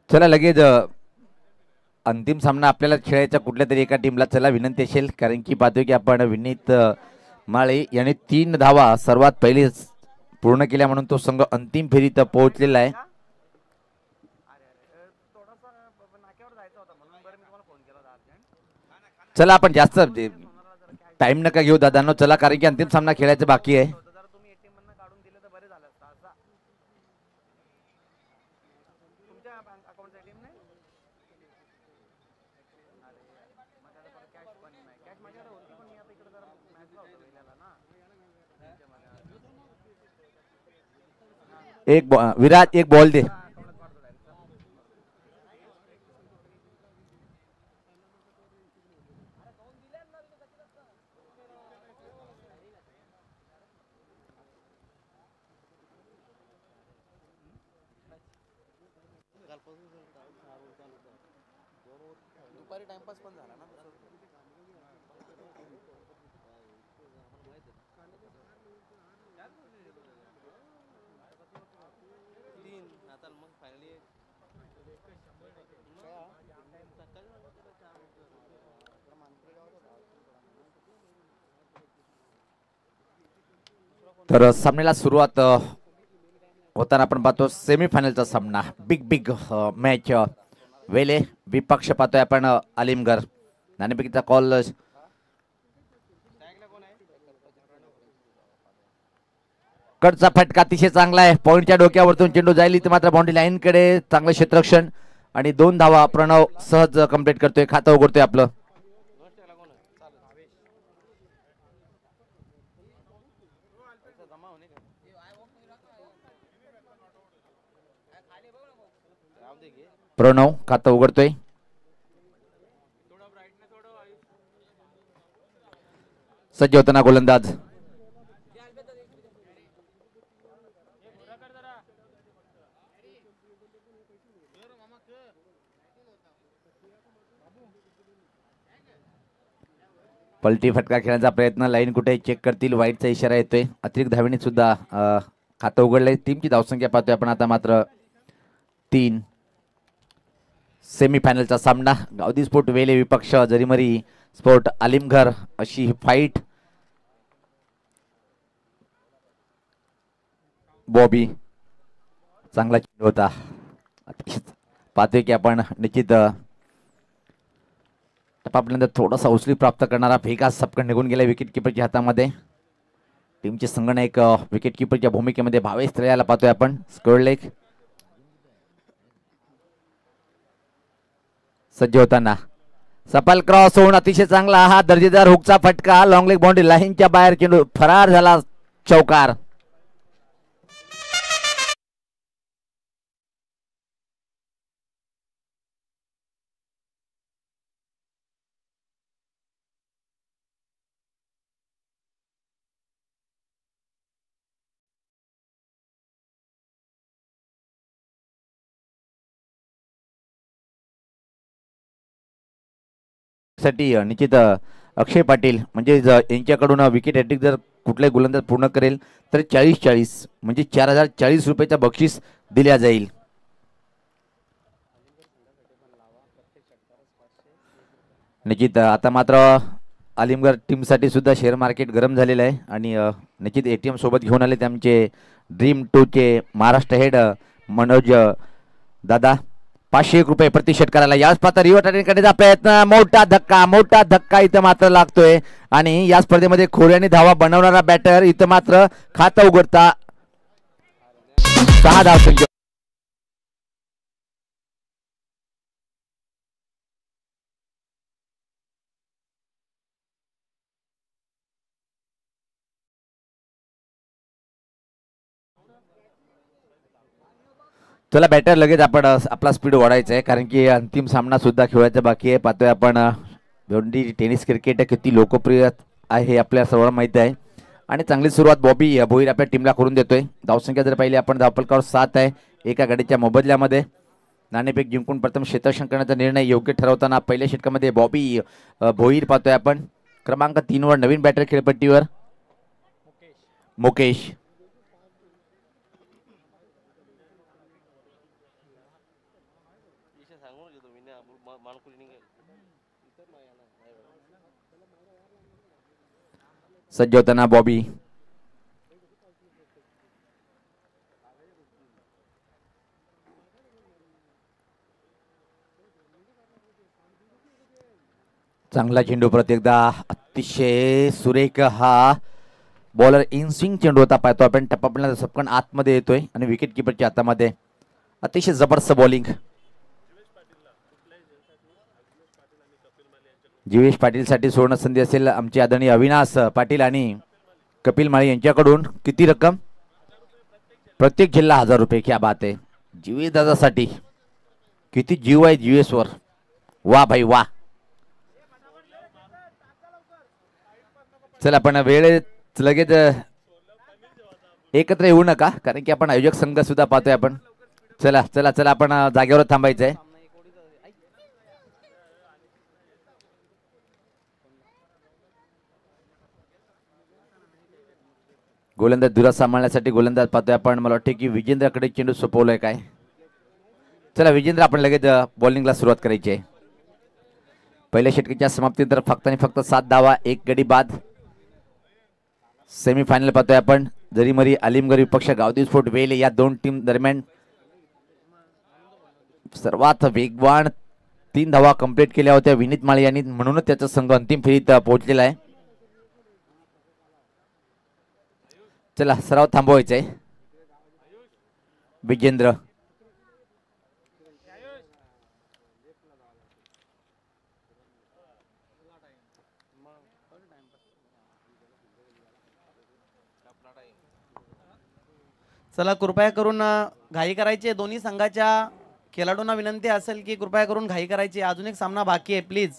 चला लगेच अंतिम सामना आपल्याला खेळायचा कुठल्या तरी एका टीमला चला विनंती असेल, कारण की पाहतोय की आपण विनीत माळे याने 3 धावा सर्वात पहिले पूर्ण केल्या म्हणून तो संघ अंतिम फेरीत पोहोचलेला आहे. चला आपण जास्त टाइम नका घेऊ दादांनो, चला कारण की अंतिम सामना खेळायचा बाकी आहे. एक विराज एक बॉल दे. दुपारी टाइमपास पण झाला ना. तर सामन्याला सुरुवात होताना आपण पाहतो सेमीफायनलचा सामना, बिग मॅच. वेले विपक्ष पाहतोय आपण आलिमगर. नाणेफेकीचा कॉल कडचा फटका अतिशय चांगला आहे. पॉइंटच्या डोक्यावरतून चेंडू जाईल इथे मात्र बाउंड्री लाईन कडे चांगलं क्षेत्ररक्षण आणि 2 धावा प्रणव सहज कंप्लीट करतोय, खातं उघडतोय आपलं. प्रणव खातं उघडतोय. सज्ज होताना गोलंदाज. पलटी फटका खेळण्याचा प्रयत्न, लाईन कुठे चेक करतील, वाईटचा इशारा येतोय. अतिरिक्त धावेने सुद्धा खातं उघडलंय. टीमची धावसंख्या पाहतोय आपण आता मात्र 3. सेमीफायनलचा सामना गावदी स्पोर्ट वेले विपक्ष जरीमरी स्पोर्ट आलिमघर अशी ही फाईट. बॉबी चांगला चेंडू होता. पाहतोय की आपण निश्चित टपापर्यंत थोडासा उचली प्राप्त करणारा फेका सपकन निघून गेला विकेट किपरच्या हातामध्ये. टीमचे संगणक विकेट किपरच्या भूमिकेमध्ये भावेश तळ्याला पाहतोय आपण. स्कोअर लेग सज्ज होताना सफल क्रॉस होऊन अतिशय चांगला हा दर्जेदार हुकचा फटका. लॉंग लेग बाउंड्री लाईनच्या बाहेर चेंडू फरार झाला. चौकार. साठी निश्चित अक्षय पाटील म्हणजे यांच्याकडून विकेट हॅट्रिक जर कुठलाही गोलंदाज पूर्ण करेल तर 40-40 म्हणजे 4040 रुपयाचा बक्षीस दिल्या जाईल. निश्चित आता मात्र आलिमगड टीम साठी सुद्धा शेअर मार्केट गरम झालेलं आहे आणि निश्चित एटीएम सोबत घेऊन आले त्यांचे ड्रीम 2 चे महाराष्ट्र हेड मनोज दादा. 501 रुपये प्रति षटकाराला. याच पात्र रिव्हर्स करण्याचा प्रयत्न. मोठा धक्का इथं मात्र लागतोय आणि या स्पर्धेमध्ये खोऱ्याने धावा बनवणारा बॅटर इथं मात्र खातं उघडता 6 धावसंख्या. चला बॅटर लगेच आपण आपला स्पीड वाढायचा आहे कारण की अंतिम सामना सुद्धा खेळायचा बाकी आहे. पाहतोय आपण दोन्ही टेनिस क्रिकेट किती लोकप्रिय आहे आपल्या सर्वांना माहिती आहे आणि चांगली सुरुवात बॉबी भोईर आपल्या टीमला करून देतोय. धावसंख्या जर पाहिली आपण धावफलकावर 7 आहे एका गाडीच्या मोबदल्यामध्ये. नाणेफेक जिंकून प्रथम क्षेत्ररक्षण करण्याचा निर्णय योग्य ठरवताना पहिल्या षटकामध्ये बॉबी भोईर पाहतोय आपण. क्रमांक 3 वर नवीन बॅटर खेळपट्टीवर मुकेश. सांगून घेतो मी मानकुली निघेल इतर नाही येणार. सज्ज होताना बॉबी. चांगला चेंडू परत एकदा अतिशय सुरेख हा बॉलर इन स्विंग चेंडू होता. पाहतो आपण टप्पा सपकन आतमध्ये येतोय आणि विकेट किपरच्या हातामध्ये अतिशय जबरदस्त बॉलिंग. जीवेश पाटील साठी सुवर्ण संधी असेल. आमचे आदरणीय अविनाश पाटील आणि कपिल माळी यांच्याकडून किती रक्कम? प्रत्येक जिल्हा 1000 रुपये. क्या बात आहे. जीवेश दादासाठी किती जीव आहे जीवेश वर. वा भाई वा. चला आपण वेळ लगेच एकत्र येऊ नका कारण की आपण आयोजक संघ सुद्धा पाहतोय आपण. चला चला चला आपण जागेवर थांबायचंय. गोलंदाज दुरा सांभाळण्यासाठी गोलंदाज पाहतोय आपण. मला वाटतं की विजेंद्रकडे चेंडू सोपवलाय काय. चला विजेंद्र आपण लगेच बॉलिंगला सुरुवात करायची आहे. पहिल्या षटकाच्या समाप्तीनंतर फक्त आणि फक्त 7 धावा 1 गडी बाद. सेमीफायनल पाहतोय आपण. जरीमरी आलिमगड विपक्ष गावदी स्फोट वेल या दोन टीम दरम्यान सर्वात वेगवान 3 धावा कंप्लीट केल्या होत्या विनीत माळी यांनी, म्हणूनच त्याचा संघ अंतिम फेरीत पोहोचलेला आहे. चला सराव थांबवायचा आहे. विजेंद्र चला कृपया करून घाई करायची. दोन्ही संघाच्या खेळाडूंना विनंती असेल की कृपया करून घाई करायची. अजून एक सामना बाकी आहे प्लीज.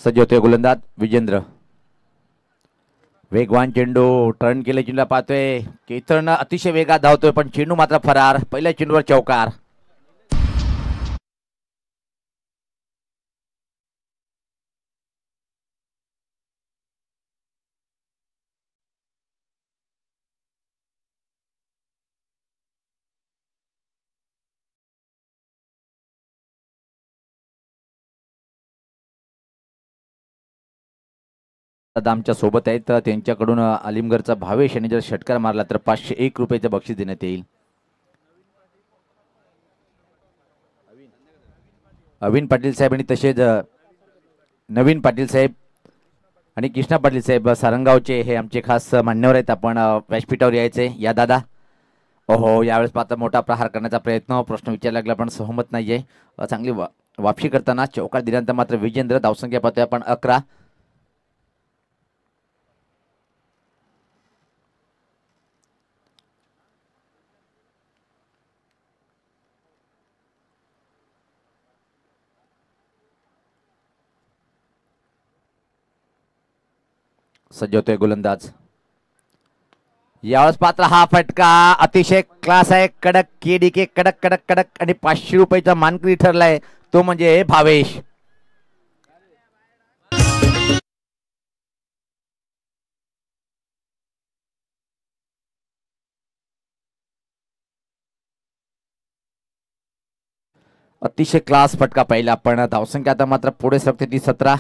सज्ज होतोय गोलंदाज विजेंद्र. वेगवान चेंडू टर्न केले चेंडूला पाहतोय. केतन अतिशय वेगात धावतोय पण चेंडू मात्र फरार. पहिल्या चेंडूवर चौकार. आमच्या सोबत आहेत तर त्यांच्याकडून आलिमगडचा भावेश यांनी जर षटकार मारला तर 501 रुपयाचं बक्षीस देण्यात येईल. अविन पाटील साहेब आणि तसेच नवीन पाटील साहेब आणि कृष्णा पाटील साहेब सारंगावचे हे आमचे खास मान्यवर आहेत. आपण व्यासपीठावर यायचे. या दादा. ओहो यावेळेस पात्र मोठा प्रहार करण्याचा प्रयत्न. प्रश्न विचारला लागला पण सहमत नाहीये. चांगली वापशी करताना चौकार दिल्यानंतर मात्र विजेंद्र. धावसंख्या पाहतोय आपण 11. सज्ज होतोय गोलंदाज. यावेळेस पात्र हा फटका अतिशय क्लास आहे. कडक केडीके कडक कडक कडक आणि 500 रुपयाचा मानकरी ठरलाय तो म्हणजे भावेश. अतिशय क्लास फटका पाहिला आपण. धावसंख्या आता मात्र पुढे सरकते ती 17.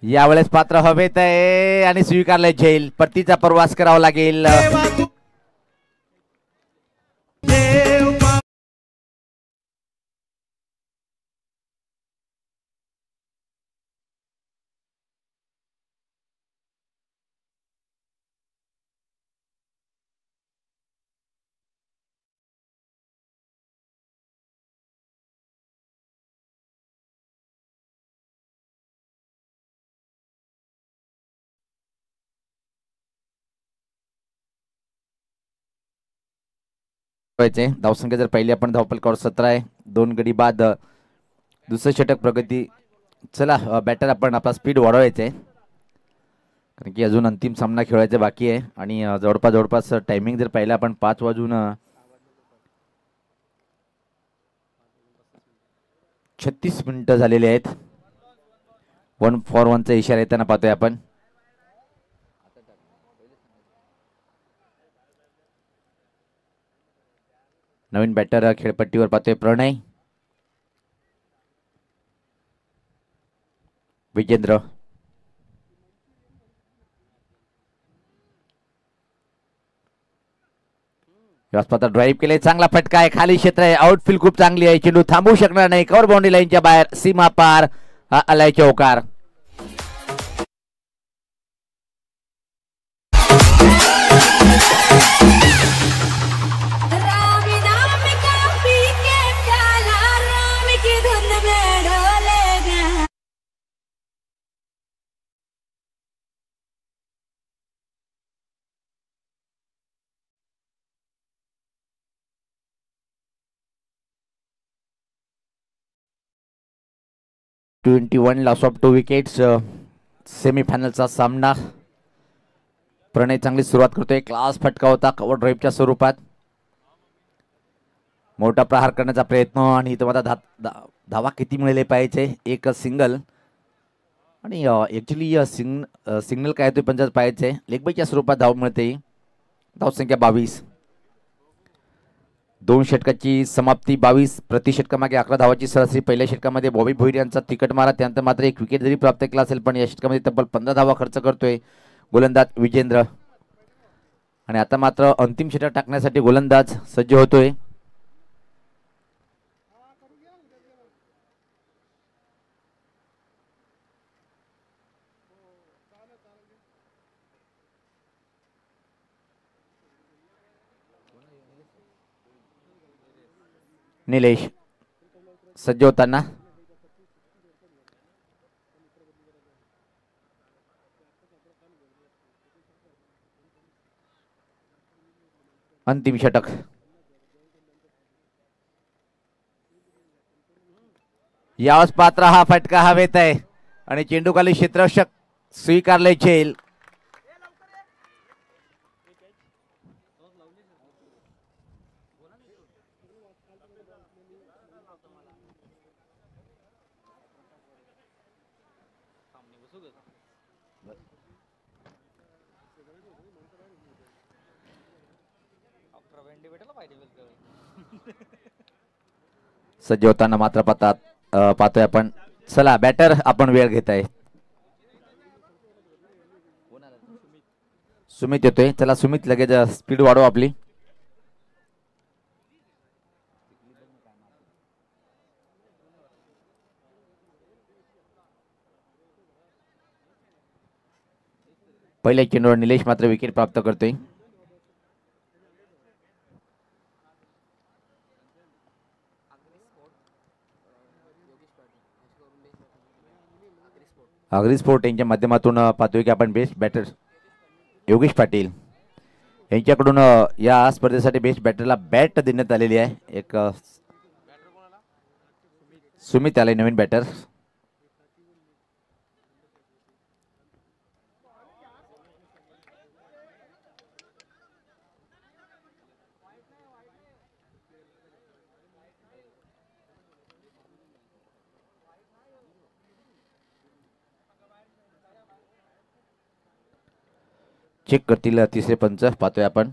यावेळेस पात्र हवेत आहे आणि स्वीकारले झेल. परतीचा प्रवास करावा लागेल. धावसंख्या जर पहिली आपण धावपलकावर 17 आहे. 2 गडी बाद. दुसरं षटक प्रगती. चला बॅटर आपण आपला स्पीड वाढवायचे कारण की अजून अंतिम सामना खेळायचा बाकी आहे आणि जवळपास टायमिंग जर पाहिलं आपण 5 वाजून 36 मिनिटं झालेले आहेत. 1 फॉर 1चा इशारा येताना पाहतोय आपण. नवीन बॅटर खेळपट्टीवर पाहतोय प्रणय. विजेंद्र. व्यासपत्र ड्राईव्ह केले, चांगला फटका आहे, खाली क्षेत्र आहे, आउटफील्ड खूप चांगली आहे, चेंडू थांबू शकणार नाही, कव्हर बाउंड्री लाईनच्या बाहेर, सीमा पार, हा आलाय चौकार. One loss of 2 wickets. सेमीफायनलचा सामना. प्रणय चांगली सुरुवात करतोय, क्लास फटका होता कव्हर ड्राईव्हच्या स्वरूपात. मोठा प्रहार करण्याचा प्रयत्न आणि इथं आता धावा किती मिळाले पाहिजे, एक सिंगल आणि ॲक्च्युली सिग्नल काय होते 50 पाहिजे, लेगबाईच्या स्वरूपात धाव मिळते. धावसंख्या 22. 2 षटकाची समाप्ती 22. प्रति षटकामागे 11 धावाची सरासरी. पहिल्या षटकामध्ये बॉबी भोईर यांचा तिकट मारा, त्यानंतर मात्र 1 विकेट जरी प्राप्त केला असेल पण या षटकामध्ये तब्बल 15 धावा खर्च करतोय गोलंदाज विजेंद्र. आणि आता मात्र अंतिम षटक टाकण्यासाठी गोलंदाज सज्ज होतोय. निलेश सज्ज होताना. अंतिम षटक. यावेळेस पात्र हा फटका हवेत आहे आणि चेंडू खाली क्षेत्ररक्षक स्वीकारले झेल. सज्ज होताना मात्र पाहतोय आपण. चला बॅटर आपण वेळ घेत आहे. सुमित येतोय, चला सुमित लगेच स्पीड वाढव आपली. पहिल्या चेंडूवर निलेश मात्र विकेट प्राप्त करतोय. आगरी स्पोर्ट यांच्या माध्यमातून पाहतोय की आपण बेस्ट बॅटर योगेश पाटील यांच्याकडून या स्पर्धेसाठी बेस्ट बॅटरला बॅट देण्यात आलेली आहे. एक सुमित आले नवीन बॅटर. चेक करतील तिसरे पंच, पाहतोय आपण.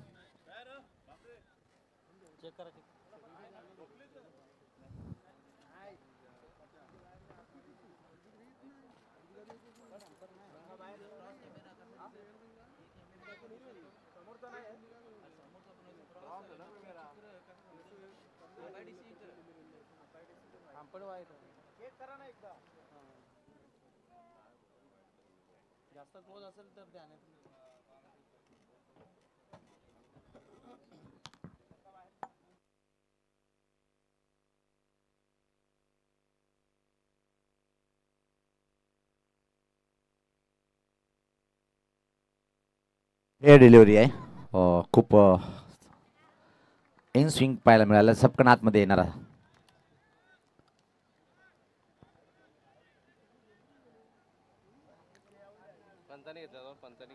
जास्त क्लोज असेल तर ध्यानात. एअर डिलिव्हरी आहे. खूप इन स्विंग पाहायला मिळालं, सपकन आतमध्ये येणारा. पंचाने घेतला, पंचाने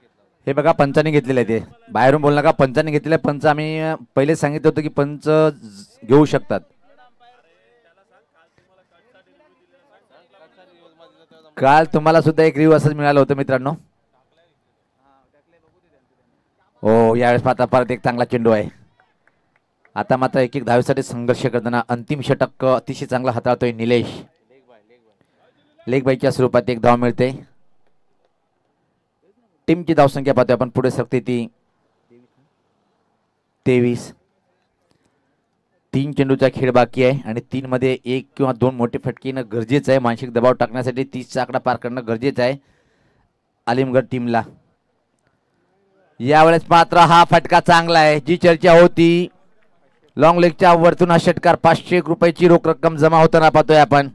हे बघा पंचाने घेतलेलं आहे ते, बाहेरून बोल नका, पंचाने घेतलेलं आहे. पंच आम्ही पहिलेच सांगितलं होतं की पंच घेऊ शकतात. काल तुम्हाला सुद्धा एक रिव्ह्यू असंच मिळालं होतं मित्रांनो. हो, यावेळेस आता परत एक चांगला चेंडू आहे. आता मात्र एक एक धावेसाठी संघर्ष करताना अंतिम षटक अतिशय चांगला हाताळतोय निलेश. लेग बाईच्या स्वरूपात एक धाव मिळते. टीमची धावसंख्या पाहतोय आपण पुढे सरकते ती 23. 3 चेंडूचा खेळ बाकी आहे आणि 3 मध्ये 1 किंवा 2 मोठे फटके येणं गरजेचं आहे. मानसिक दबाव टाकण्यासाठी 30चा आकडा पार करणं गरजेचं आहे आलिमगड टीमला. यावेळेस मात्र हा फटका चांगला आहे. जी चर्चा होती लॉंग लेगच्या वरतून हा षटकार 500 रुपयाची रोख रक्कम जमा होताना पाहतोय आपण.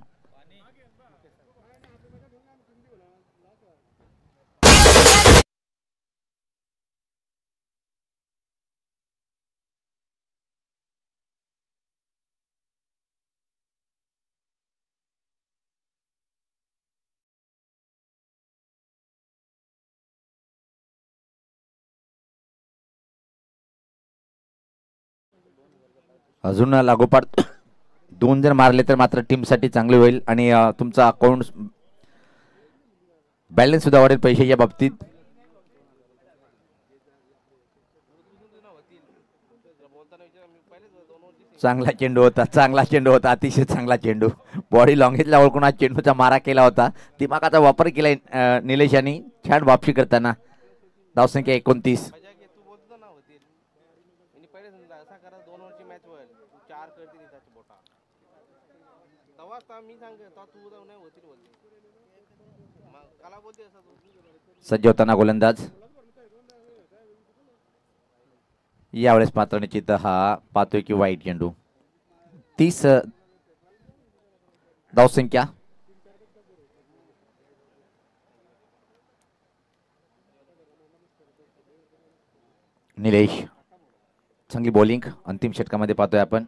अजून लागोपाठ 2 जर मारले तर मात्र टीमसाठी चांगले होईल आणि तुमचा अकाउंट बॅलन्स सुद्धा वाढेल पैशाच्या बाबतीत. चांगला चेंडू होता, चांगला चेंडू होता, अतिशय चांगला चेंडू. बॉडी लॉंगेजला ओळखून हा चेंडूचा मारा केला होता. दिमागाचा वापर केलाय निलेश यांनी छान वापसी करताना. धावसंख्या 29. सज्ज होताना गोलंदाज. यावेळेस मात्र निश्चित हा पाहतोय की वाईट चेंडू. 30 धावसंख्या. निलेश चांगली बॉलिंग अंतिम षटकामध्ये पाहतोय आपण.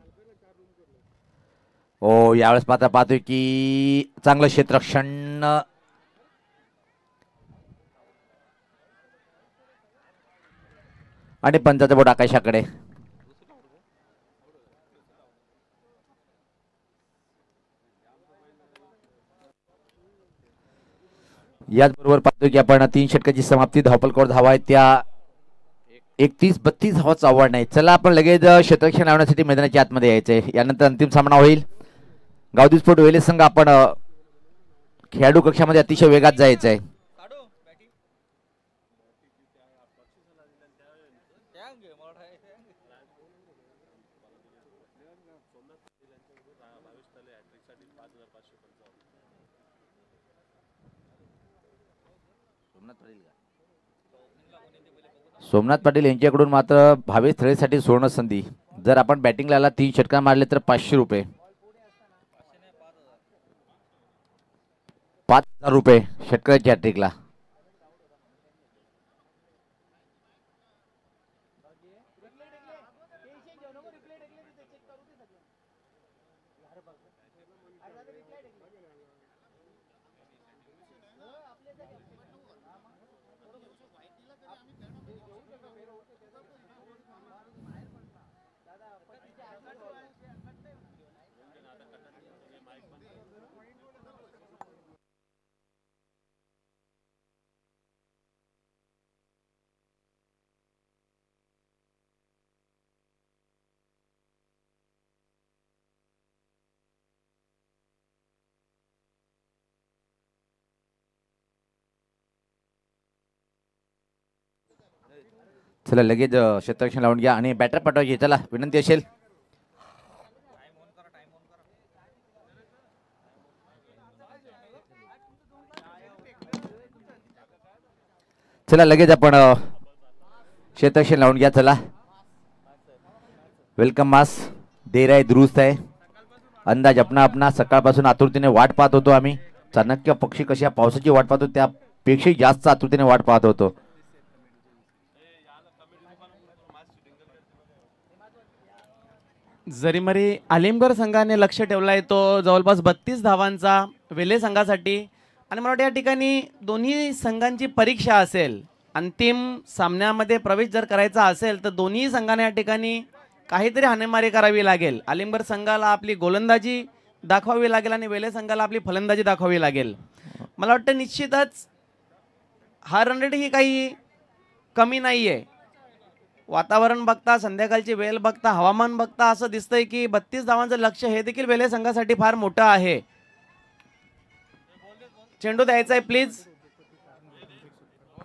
ओ यावेळेस मात्र पाहतोय की चांगलं क्षेत्ररक्षण. आणि पंचाचा बोट आकाशाकडे. याचबरोबर पाहतोय की आपण 3 षटकाची समाप्ती. धावपलकावर धावा आहेत त्या 31-32 धावाचा आव्हान आहे. चला आपण लगेच क्षेत्ररक्षण लावण्यासाठी मैदानाच्या आतमध्ये यायचंय. यानंतर अंतिम सामना होईल. गावदी स्पोर्ट वेले संघ आपण खेळाडू कक्षामध्ये अतिशय वेगात जायचं आहे. सोमनाथ पाटील यांच्याकडून मात्र भावी स्थळेसाठी सुवर्ण संधी. जर आपण बॅटिंगला 3 षटकार मारले तर 500 रुपये, 5000 रुपये षटकाच्या हॅट्रिकला. चला लगेच क्षेत्ररक्षण लावून घ्या आणि बॅटर पाठवायची. चला विनंती असेल. चला लगेच आपण क्षेत्ररक्षण लावून घ्या. चला वेलकम मास देर आहे दुरुस्त आहे. अंदाज अपना सकाळपासून आतुरतेने वाट पाहत होतो आम्ही. चाणक्य पक्षी कशा पावसाची वाट पाहतो त्यापेक्षा जास्त आतुरतेने वाट पाहत होतो. जरीमरी आलिमगड संघाने लक्ष ठेवलाय तो जवळपास 32 धावांचा वेले संघासाठी. आणि मला वाटतं या ठिकाणी दोन्ही संघांची परीक्षा असेल अंतिम सामन्यामध्ये प्रवेश जर करायचा असेल तर दोन्ही संघाने या ठिकाणी काहीतरी हाणेमारी करावी लागेल. आलिमगड संघाला आपली गोलंदाजी दाखवावी लागेल आणि वेले संघाला आपली फलंदाजी दाखवावी लागेल. मला वाटतं निश्चितच हा रन रेट ही काही कमी नाही आहे. वातावरण बघता, संध्याकाळची वेळ बघता, हवामान बघता असं दिसतंय की 32 धावांचं लक्ष्य हे देखील वेले संघासाठी फार मोठं आहे. चेंडू द्यायचा आहे प्लीज.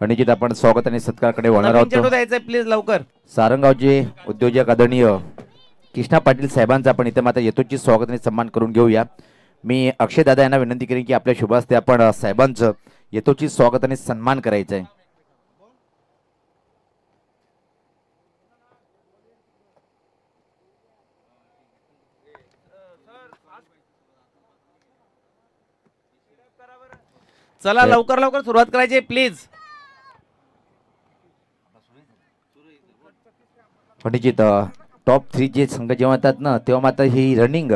निश्चित आपण स्वागत आणि सत्कारकडे वळणार नवीन चेंडू आहोत. द्यायचा आहे प्लीज लवकर. सारंगावचे उद्योजक आदरणीय कृष्णा पाटील साहेबांचा आपण इथे मात्र यथोचित स्वागत आणि सन्मान करून घेऊया. मी अक्षय दादा यांना विनंती करेन की आपल्या शुभ हस्ते आपण साहेबांचं यथोचित स्वागत आणि सन्मान करायचं आहे. चला लवकर लवकर सुरुवात करायची प्लीज. निश्चित टॉप 3 जे संघ जेव्हा येतात ना तेव्हा मात्र ही रनिंग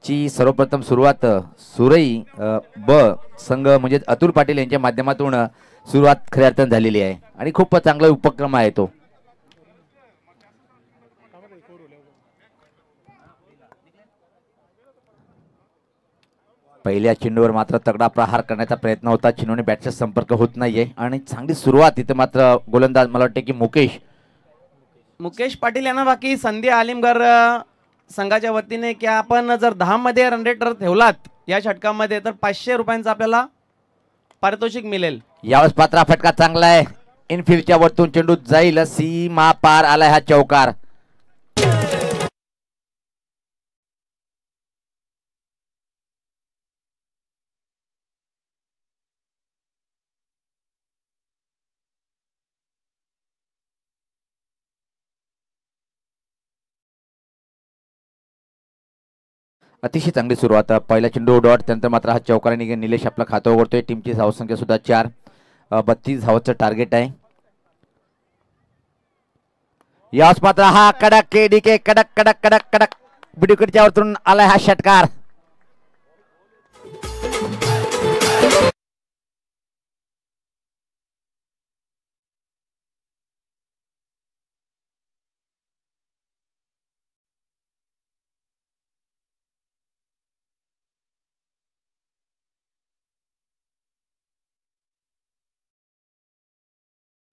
ची सर्वप्रथम सुरुवात सुरई ब संघ म्हणजे अतुल पाटील यांच्या माध्यमातून सुरुवात खऱ्या अर्थाने झालेली आहे आणि खूप चांगला उपक्रम आहे तो. पहिल्या चेंडूवर मात्र तगडा प्रहार करण्याचा प्रयत्न होता. चेंडूने बॅटचा संपर्क होत नाहीये आणि चांगली सुरुवात इथे मात्र गोलंदाज मला वाटते की मुकेश पाटील यांना बाकी संधी आलिमगड संघाच्या वतीने की आपण जर 10 मध्ये रन रेट ठेवलात या षटकामध्ये तर 500 रुपयांचं आपल्याला पारितोषिक मिळेल. यावेळेस पात्रा फटका चांगला आहे. इनफिल्डच्या वरतून चेंडू जाईल. सीमा पार आलाय हा चौकार. अतिशय चांगली सुरुवात. पहिला चेंडू डॉट त्यानंतर मात्र हा चौकाराने निलेश आपला खातं उघडतोय. टीमची धावसंख्या सुद्धा 4. 32 धावांचं टार्गेट आहे. यास मात्र हा कडक केडीके कडक कडक कडक कडक बिडुकडच्या वरतून आलाय हा षटकार.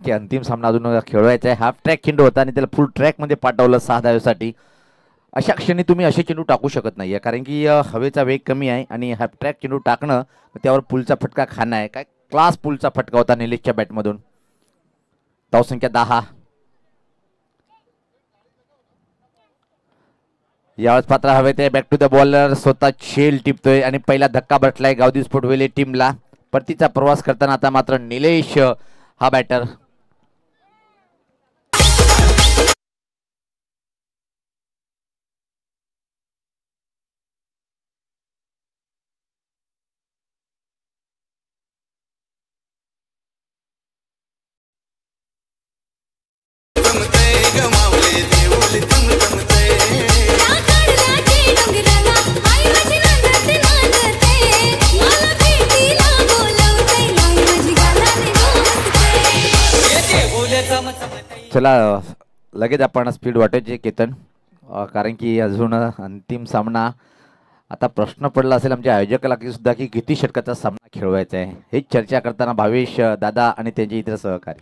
की अंतिम सामना अजून खेळवायचा आहे. हाफ ट्रॅक चेंडू होता आणि त्याला फुल ट्रॅक मध्ये पाठवलं 6 धावेसाठी. अशा क्षणी तुम्ही असे चेंडू टाकू शकत नाहीये कारण की हवेचा वेग कमी आहे आणि हाफ ट्रॅक चेंडू टाकणं त्यावर पुलचा फटका खाणं आहे. काय क्लास पुलचा फटका होता निलेशच्या बॅटमधून. धावसंख्या 10. यावेळेस पात्र हवे ते बॅक टू द बॉलर स्वतः शेल टिपतोय आणि पहिला धक्का बसलाय गावदी स्पोर्टवेले टीमला. परतीचा प्रवास करताना आता मात्र निलेश हा बॅटर. चला लगेच आपण स्पीड वाटायचे केतन कारण की अजून अंतिम सामना. आता प्रश्न पडला असेल आमच्या आयोजकाला की सुद्धा की किती षटकाचा सामना खेळवायचा आहे. हे चर्चा करताना भावेश दादा आणि त्यांचे इतर सहकारी.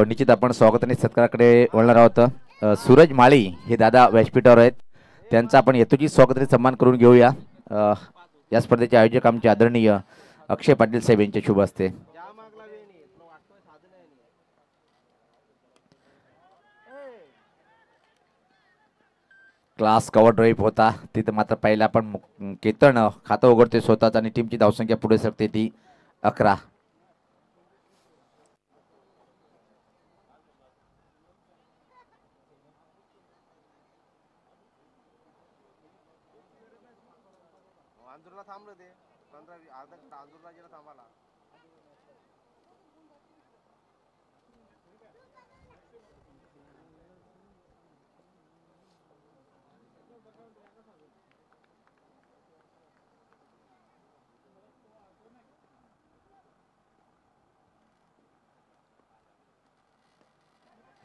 निश्चित आपण स्वागत आणि सत्काराकडे वळणार आहोत. सूरज माळी हे दादा व्यासपीठावर आहेत. त्यांचा आपण यथोचित स्वागत आणि सन्मान करून घेऊया. या स्पर्धेचे आयोजक आमचे आदरणीय अक्षय पाटील साहेब यांच्या शुभ हस्ते. क्लास कव्हर ड्राईव्ह होता तिथे मात्र पहिला पण केतन खातं उघडते स्वतःच आणि टीमची धावसंख्या पुढे सरते ती 11. थांबलं ते 15 अर्धा आंदूरला गेला थांबाला.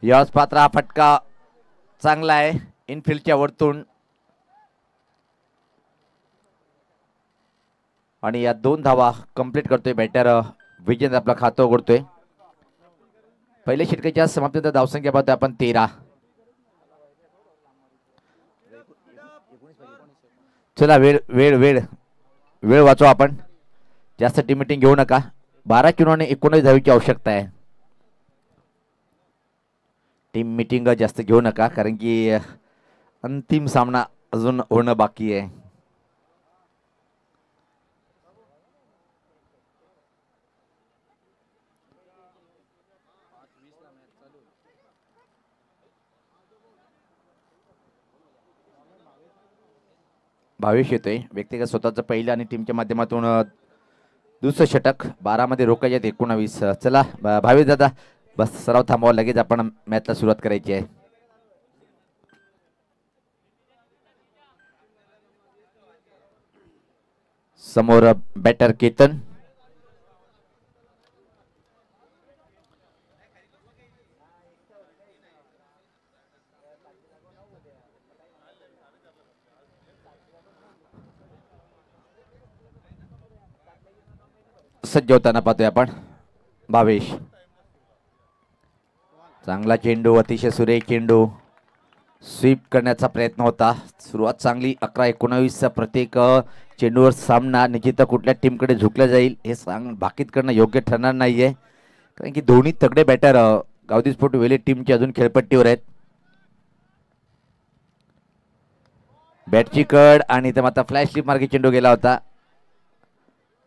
यश पात्र हा फटका चांगला आहे इनफिल्डच्या वरतून आणि या 2 धावा कंप्लीट करतोय बॅटर विजेंद्र आपला खातं उघडतोय. पहिल्या षटकाच्या समाप्तीनंतर धावसंख्या पाहतोय आपण 13. चला वेळ वेळ वेळ वेळ वाचवा आपण. जास्त टीम मिटिंग घेऊ नका. 12 किलोने 19 धावेची आवश्यकता आहे. टीम मिटिंग जास्त घेऊ नका कारण की अंतिम सामना अजून होणं बाकी आहे. भावेश येतोय व्यक्तिगत स्वतःचं पहिलं आणि टीमच्या माध्यमातून दुसरं षटक. 12 मध्ये रोखायचे 19. चला भावेश दादा बस सराव थांबवा लगेच आपण मॅचला सुरुवात करायची आहे. समोर बॅटर केतन. सज्ज होताना पाहतोय आपण भावेश. चांगला चेंडू अतिशय सुरेख चेंडू स्वीप करण्याचा प्रयत्न होता. सुरुवात चांगली 11-19 प्रत्येक चेंडूवर सामना निश्चित कुठल्या टीमकडे झुकलं जाईल हे भाकीत करणं योग्य ठरणार नाहीये कारण की दोन्ही तगडे बॅटर गावदी स्पोर्ट वेले टीमची अजून खेळपट्टीवर आहेत. बॅटची कड आणि ते मात्र फ्लॅश स्लिप मार्गे चेंडू गेला होता.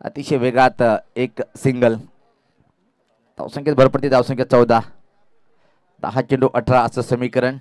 अतिशय वेगात एक सिंगल. धावसंख्येत भर पडते. धावसंख्या 14. 10 चेंडू 18 असं समीकरण.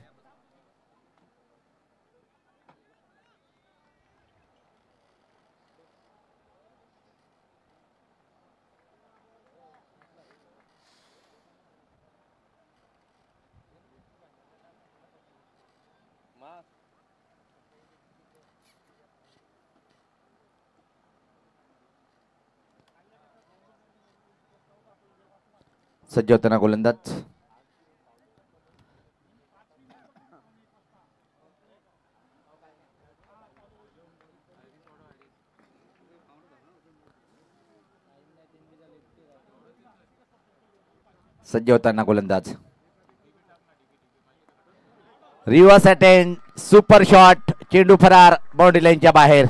सज्ज होताना गोलंदाज सज्ज होताना गोलंदाज रिव्हर्स अटेंड सुपर शॉट चेंडू फरार बाउंड्री लाईनच्या बाहेर.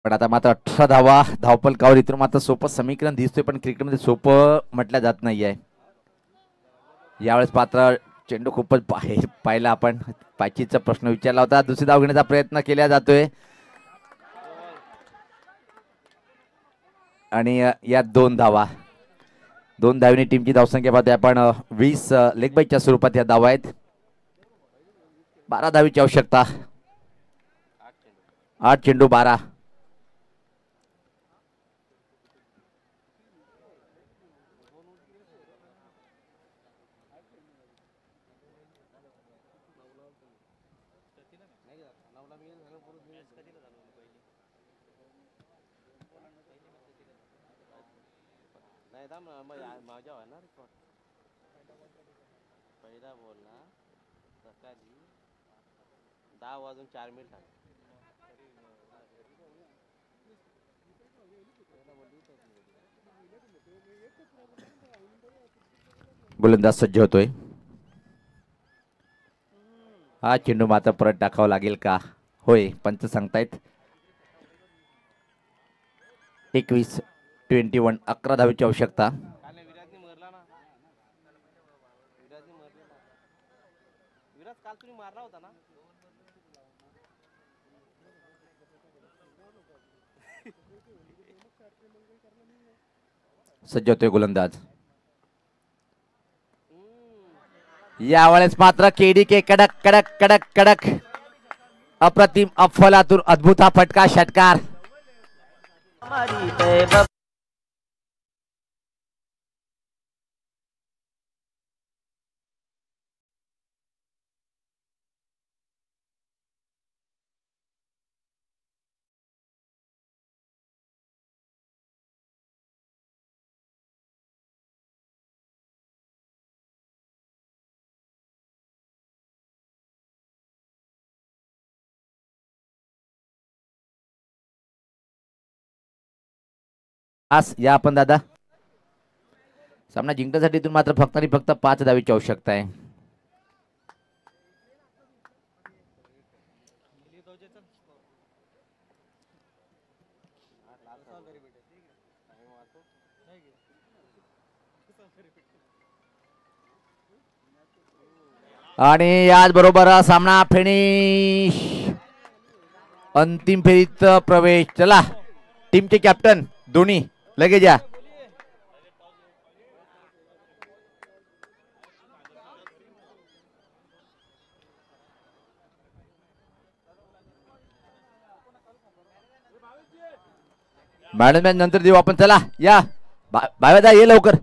पण आता मात्र 18 धावा धावपलकावर इथून मात्र सोपं समीकरण दिसतोय पण क्रिकेटमध्ये सोपं म्हटलं जात नाहीये. यावेळेस पात्र चेंडू खूपच बाहेर पाहिला आपण. पाचीचा प्रश्न विचारला होता. दुसरी धाव घेण्याचा प्रयत्न केला जातोय आणि या 2 धावा 2 धावनी टीमची धावसंख्या पाहतोय आपण 20 लेग बाईच्या स्वरूपात या धावा आहेत. 12 धावीची आवश्यकता. 8 चेंडू 12. माझ्या होणार पहिला बोलला सकाळी 10 वाजून 4 मिनिट. गोलंदाज सज्ज होतोय. हा चेंडू मात्र परत टाकावा लागेल का? होय पंच सांगतायत. 21 11 धावेची आवश्यकता. काल तुम्ही मारला होता ना. सज्ज होतोय गोलंदाज. यावेळेस मात्र केडीके कडक कडक कडक कडक अप्रतिम अफलातून अद्भुत हा फटका षटकार. आज या आपण दादा सामना जिंकण्यासाठी इथून मात्र फक्त आणि फक्त 5 धावेची आवश्यकता आहे. आणि याचबरोबर सामना फिनिश. अंतिम फेरीत प्रवेश. चला टीमचे कॅप्टन दोन्ही लगेच या. मॅडम नंतर देऊ आपण. चला या भाव्यादा ये लवकर.